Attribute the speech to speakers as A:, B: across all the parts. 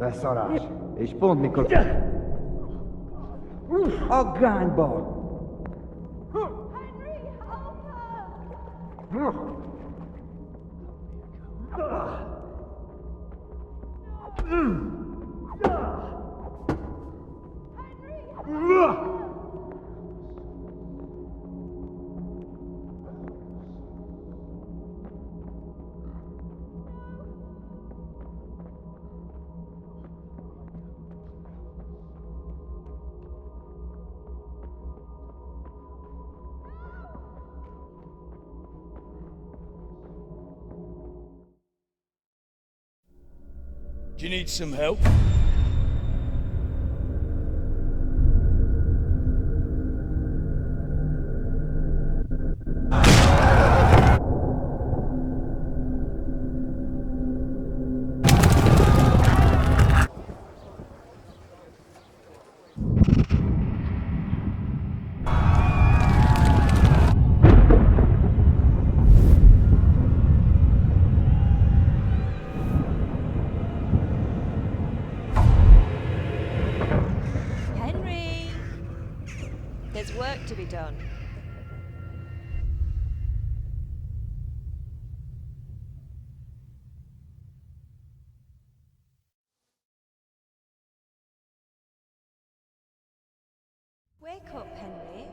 A: Beszarás. És pont mikor... A gányban!
B: Henry, help her!
C: Do you need some help?
B: There's work to be done. Wake up, Henry.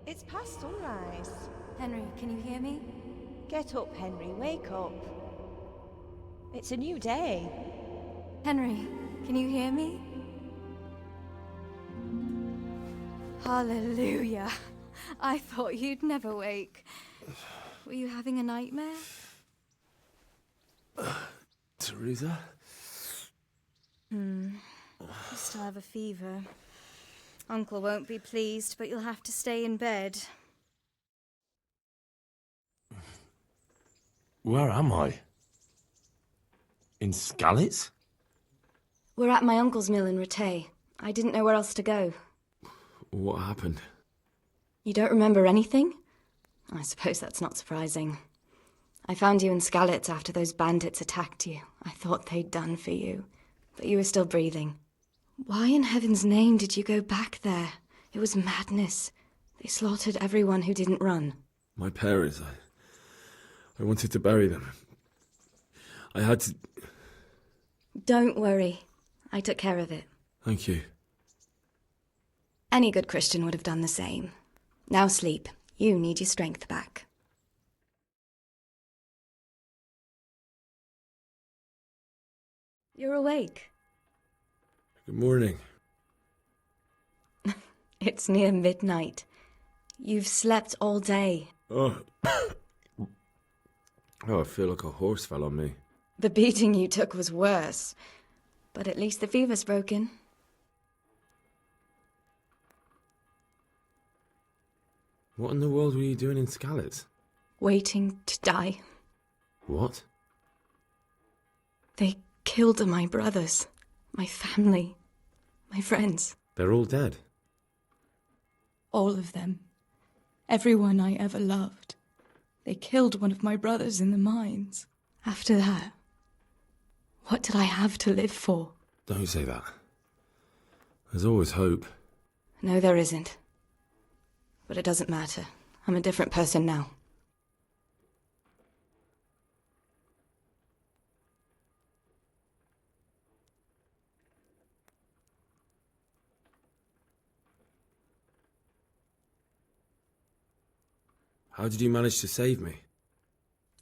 B: It's past sunrise.
D: Henry, can you hear me?
B: Get up, Henry. Wake up. It's a new day.
D: Henry, can you hear me? Hallelujah. I thought you'd never wake. Were you having a nightmare?
E: Teresa?
D: You still have a fever. Uncle won't be pleased, but you'll have to stay in bed.
E: Where am I? In Skalitz?
D: We're at my uncle's mill in Rattay. I didn't know where else to go.
E: What happened?
D: You don't remember anything? I suppose that's not surprising. I found you in Skalitz after those bandits attacked you. I thought they'd done for you, but you were still breathing. Why in heaven's name did you go back there? It was madness. They slaughtered everyone who didn't run.
E: My parents, I wanted to bury them. I had to...
D: Don't worry. I took care of it.
E: Thank you.
D: Any good Christian would have done the same. Now sleep. You need your strength back. You're awake.
E: Good morning.
D: It's near midnight. You've slept all day.
E: Oh. Oh, I feel like a horse fell on me.
D: The beating you took was worse. But at least the fever's broken.
E: What in the world were you doing in Skalitz?
D: Waiting to die.
E: What?
D: They killed my brothers, my family, my friends.
E: They're all dead.
D: All of them. Everyone I ever loved. They killed one of my brothers in the mines. After that, what did I have to live for?
E: Don't say that. There's always hope.
D: No, there isn't. But it doesn't matter. I'm a different person now.
E: How did you manage to save me?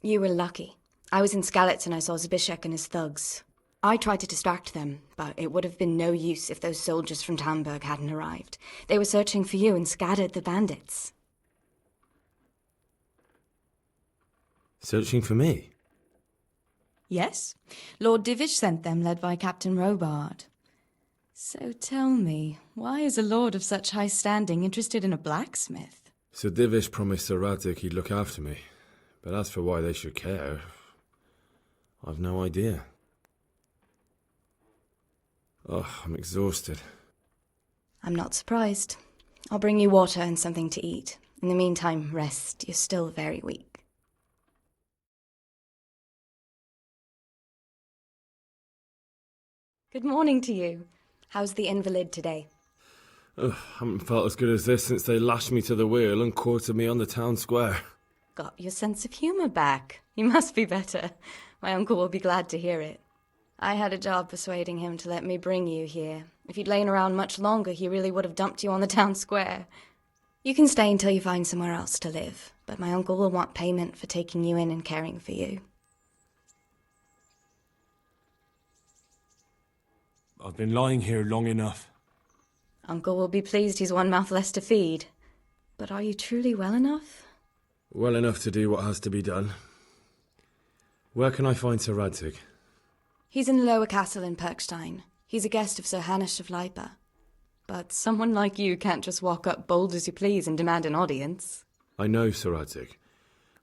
D: You were lucky. I was in Skalitz and I saw Zbyszek and his thugs. I tried to distract them, but it would have been no use if those soldiers from Tamberg hadn't arrived. They were searching for you and scattered the bandits.
E: Searching for me?
D: Yes. Lord Divish sent them, led by Captain Robard. So tell me, why is a lord of such high standing interested in a blacksmith?
E: Sir Divish promised Sir Radek he'd look after me. But as for why they should care, I've no idea. Oh, I'm exhausted.
D: I'm not surprised. I'll bring you water and something to eat. In the meantime, rest. You're still very weak. Good morning to you. How's the invalid today?
E: Ugh, haven't felt as good as this since they lashed me to the wheel and quartered me on the town square.
D: Got your sense of humour back. You must be better. My uncle will be glad to hear it. I had a job persuading him to let me bring you here. If you'd lain around much longer, he really would have dumped you on the town square. You can stay until you find somewhere else to live, but my uncle will want payment for taking you in and caring for you.
C: I've been lying here long enough.
D: Uncle will be pleased he's one mouth less to feed. But are you truly well enough?
E: Well enough to do what has to be done. Where can I find Sir Radzig?
D: He's in the lower castle in Perkstein. He's a guest of Sir Hanush of Leipa. But someone like you can't just walk up bold as you please and demand an audience.
E: I know Sir Radzig,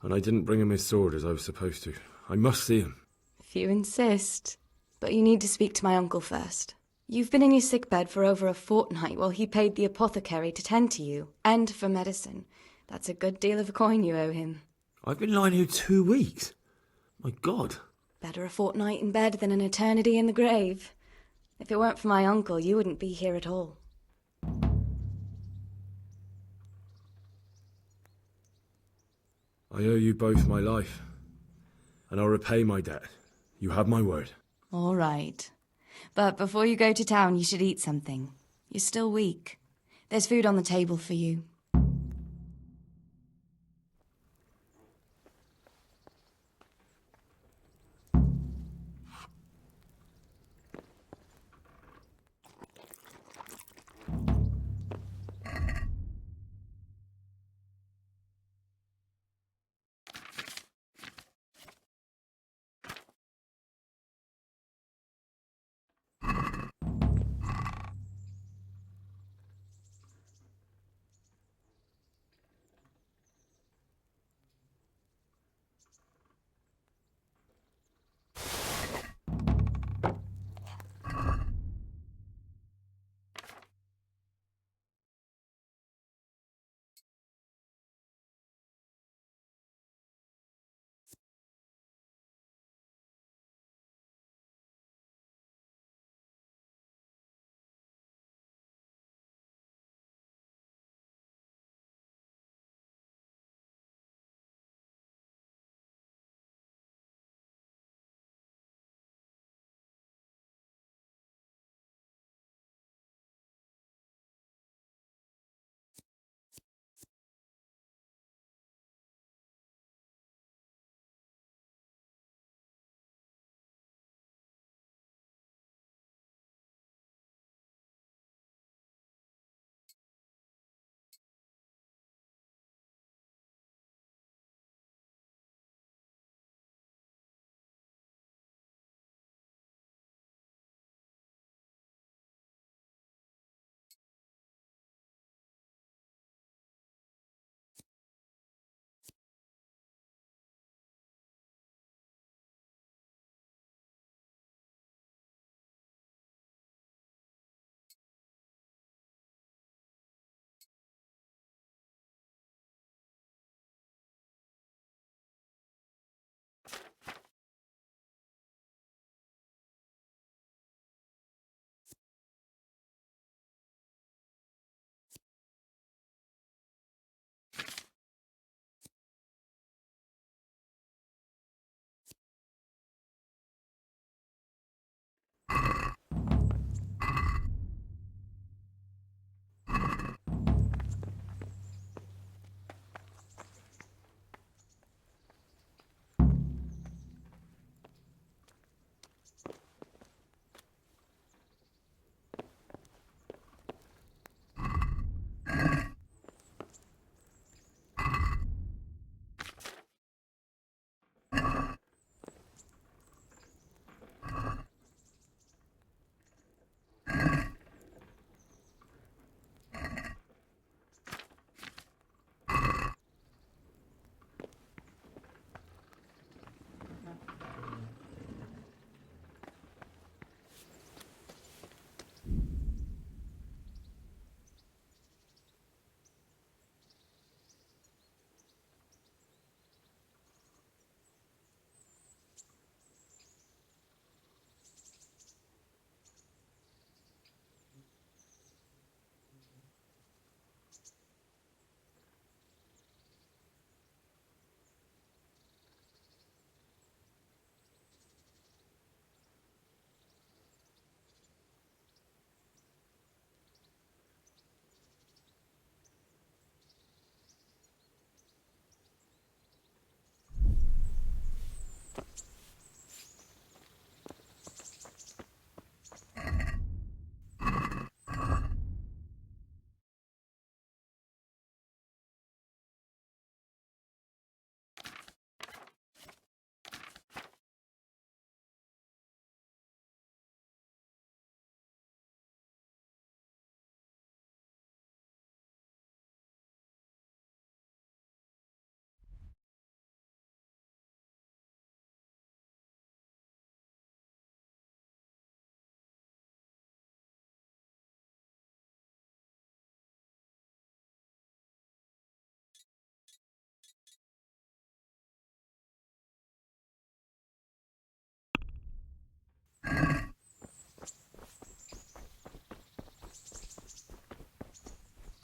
E: and I didn't bring him his sword as I was supposed to. I must see him.
D: If you insist. But you need to speak to my uncle first. You've been in your sickbed for over a fortnight while he paid the apothecary to tend to you, and for medicine. That's a good deal of a coin you owe him.
E: I've been lying here 2 weeks. My God.
D: Better a fortnight in bed than an eternity in the grave. If it weren't for my uncle, you wouldn't be here at all.
E: I owe you both my life, and I'll repay my debt. You have my word.
D: All right. But before you go to town, you should eat something. You're still weak. There's food on the table for you.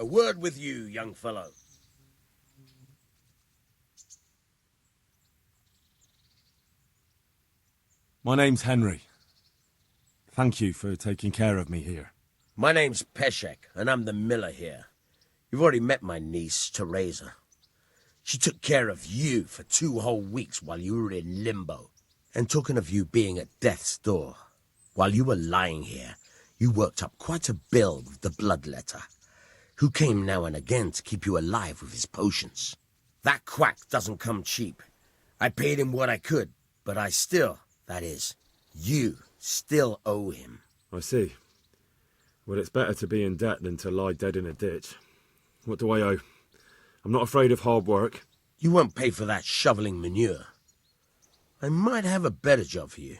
F: A word with you, young fellow.
C: My name's Henry. Thank you for taking care of me here.
F: My name's Peshek, and I'm the miller here. You've already met my niece, Teresa. She took care of you for 2 whole weeks while you were in limbo. And talking of you being at death's door, while you were lying here, you worked up quite a bill with the bloodletter, who came now and again to keep you alive with his potions. That quack doesn't come cheap. I paid him what I could, but I still, that is, you still owe him.
E: I see. Well, it's better to be in debt than to lie dead in a ditch. What do I owe? I'm not afraid of hard work.
F: You won't pay for that shoveling manure. I might have a better job for you.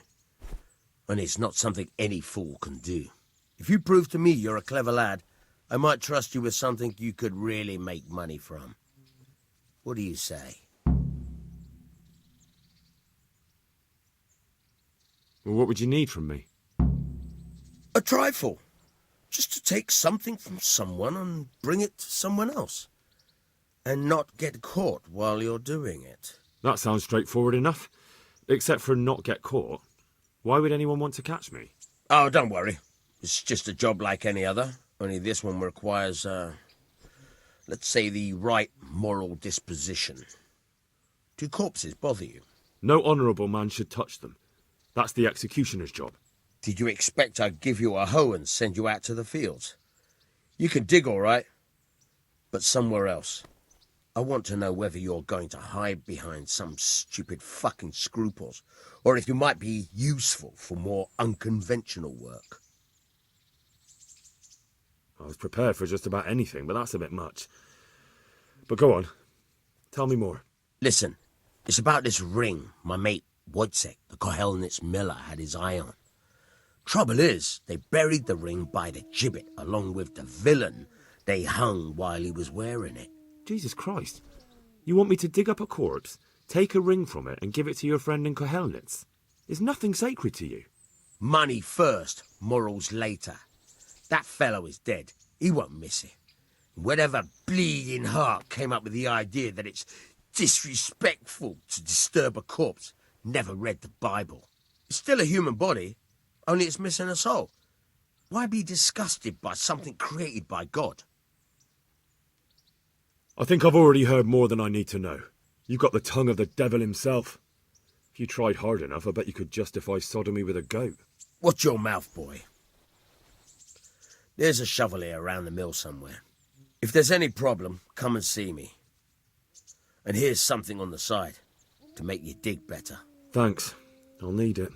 F: And it's not something any fool can do. If you prove to me you're a clever lad, I might trust you with something you could really make money from. What do you say?
E: Well, what would you need from me?
F: A trifle. Just to take something from someone and bring it to someone else. And not get caught while you're doing it.
E: That sounds straightforward enough. Except for not get caught. Why would anyone want to catch me?
F: Oh, don't worry. It's just a job like any other. Only this one requires, let's say, the right moral disposition. Do corpses bother you?
E: No honourable man should touch them. That's the executioner's job.
F: Did you expect I'd give you a hoe and send you out to the fields? You can dig all right, but somewhere else. I want to know whether you're going to hide behind some stupid fucking scruples, or if you might be useful for more unconventional work.
E: I was prepared for just about anything, but that's a bit much. But go on. Tell me more.
F: Listen, it's about this ring my mate Wojciech, the Kohelnitz miller, had his eye on. Trouble is, they buried the ring by the gibbet along with the villain they hung while he was wearing it.
E: Jesus Christ. You want me to dig up a corpse, take a ring from it, and give it to your friend in Kohelnitz? Is nothing sacred to you?
F: Money first, morals later. That fellow is dead. He won't miss it. Whatever bleeding heart came up with the idea that it's disrespectful to disturb a corpse never read the Bible. It's still a human body, only it's missing a soul. Why be disgusted by something created by God?
E: I think I've already heard more than I need to know. You've got the tongue of the devil himself. If you tried hard enough, I bet you could justify sodomy with a goat.
F: Watch your mouth, boy. There's a shovel here around the mill somewhere. If there's any problem, come and see me. And here's something on the side to make you dig better.
E: Thanks. I'll need it.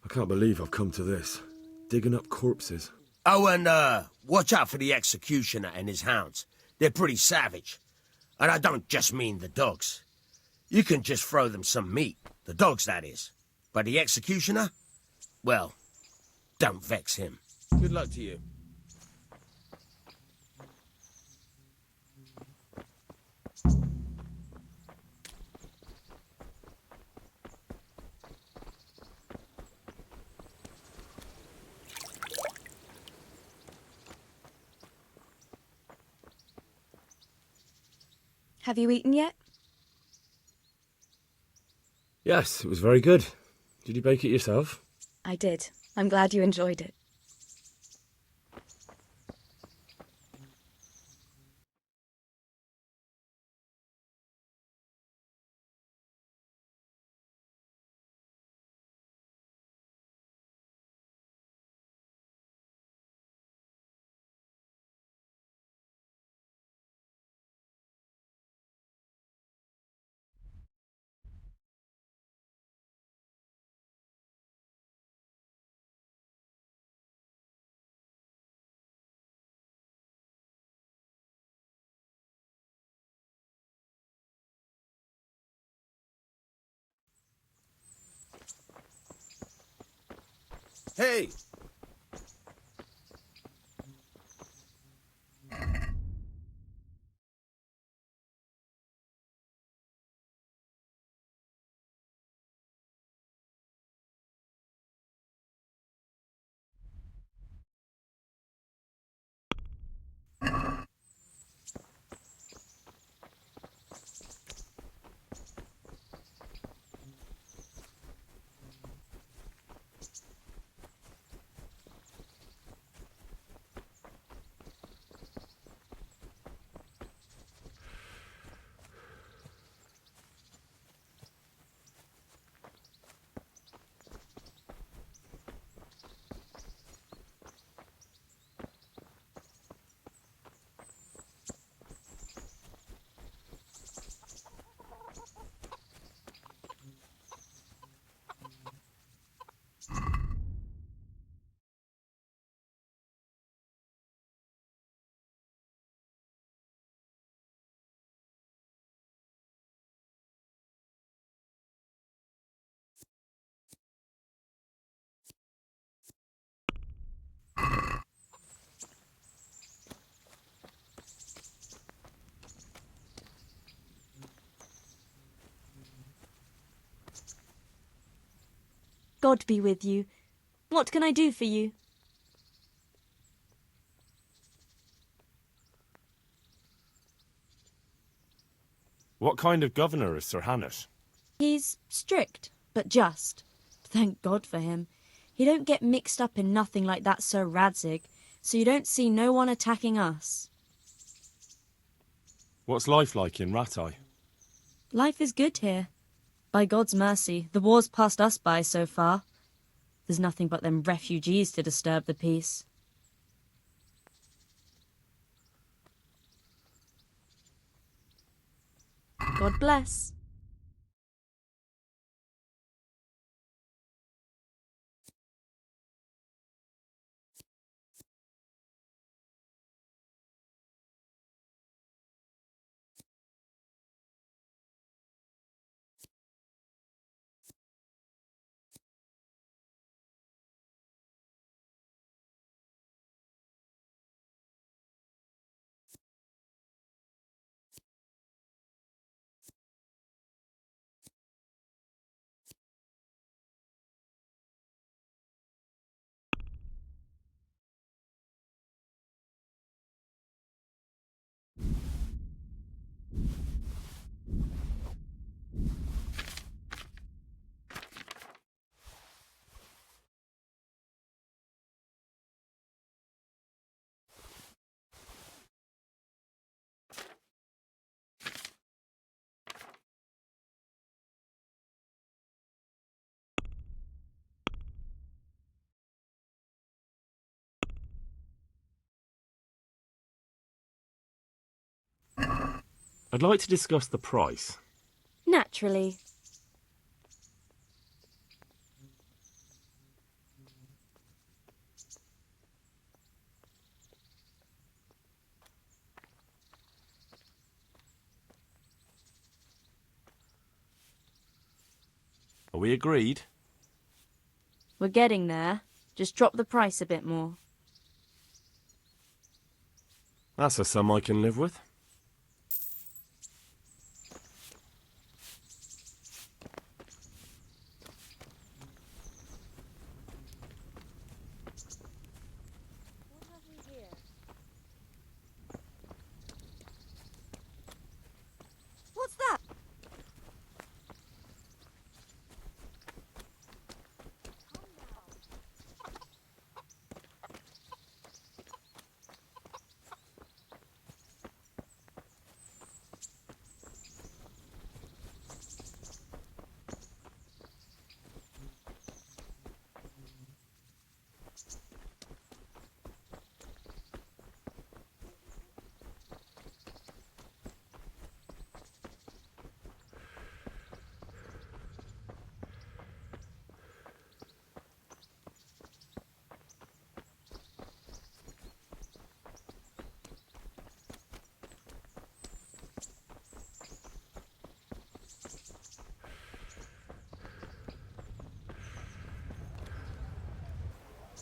E: I can't believe I've come to this. Digging up corpses.
F: Oh, and watch out for the executioner and his hounds. They're pretty savage. And I don't just mean the dogs. You can just throw them some meat. The dogs, that is. But the executioner? Well, don't vex him. Good luck to you.
D: Have you eaten yet?
E: Yes, it was very good. Did you bake it yourself?
D: I did. I'm glad you enjoyed it.
F: Hey!
G: God be with you. What can I do for you?
E: What kind of governor is Sir Hanush?
G: He's strict, but just. Thank God for him. He don't get mixed up in nothing like that Sir Radzig, so you don't see no one attacking us.
C: What's life like in Ratai?
G: Life is good here. By God's mercy, the war's passed us by so far. There's nothing but them refugees to disturb the peace. God bless.
E: I'd like to discuss the price.
G: Naturally.
C: Are we agreed?
G: We're getting there. Just drop the price a bit more.
C: That's a sum I can live with.
G: What's that?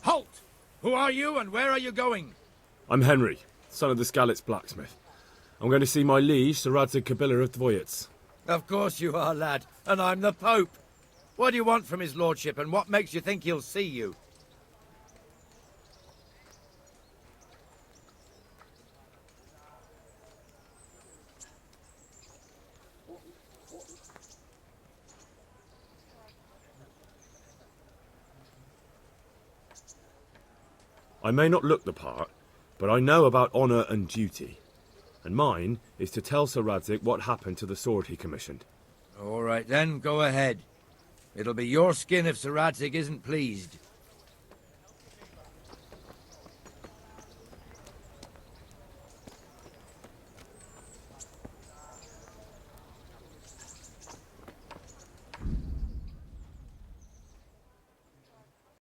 H: Halt! Who are you and where are you going?
E: I'm Henry, son of the Skalitz blacksmith. I'm going to see my liege, Sir Radzig Kabiller of Dvoyets.
H: Of course you are, lad, and I'm the Pope. What do you want from his lordship, and what makes you think he'll see you?
E: I may not look the part, but I know about honour and duty. And mine is to tell Sir Radzig what happened to the sword he commissioned.
H: All right then, go ahead. It'll be your skin if Sir Radzig isn't pleased.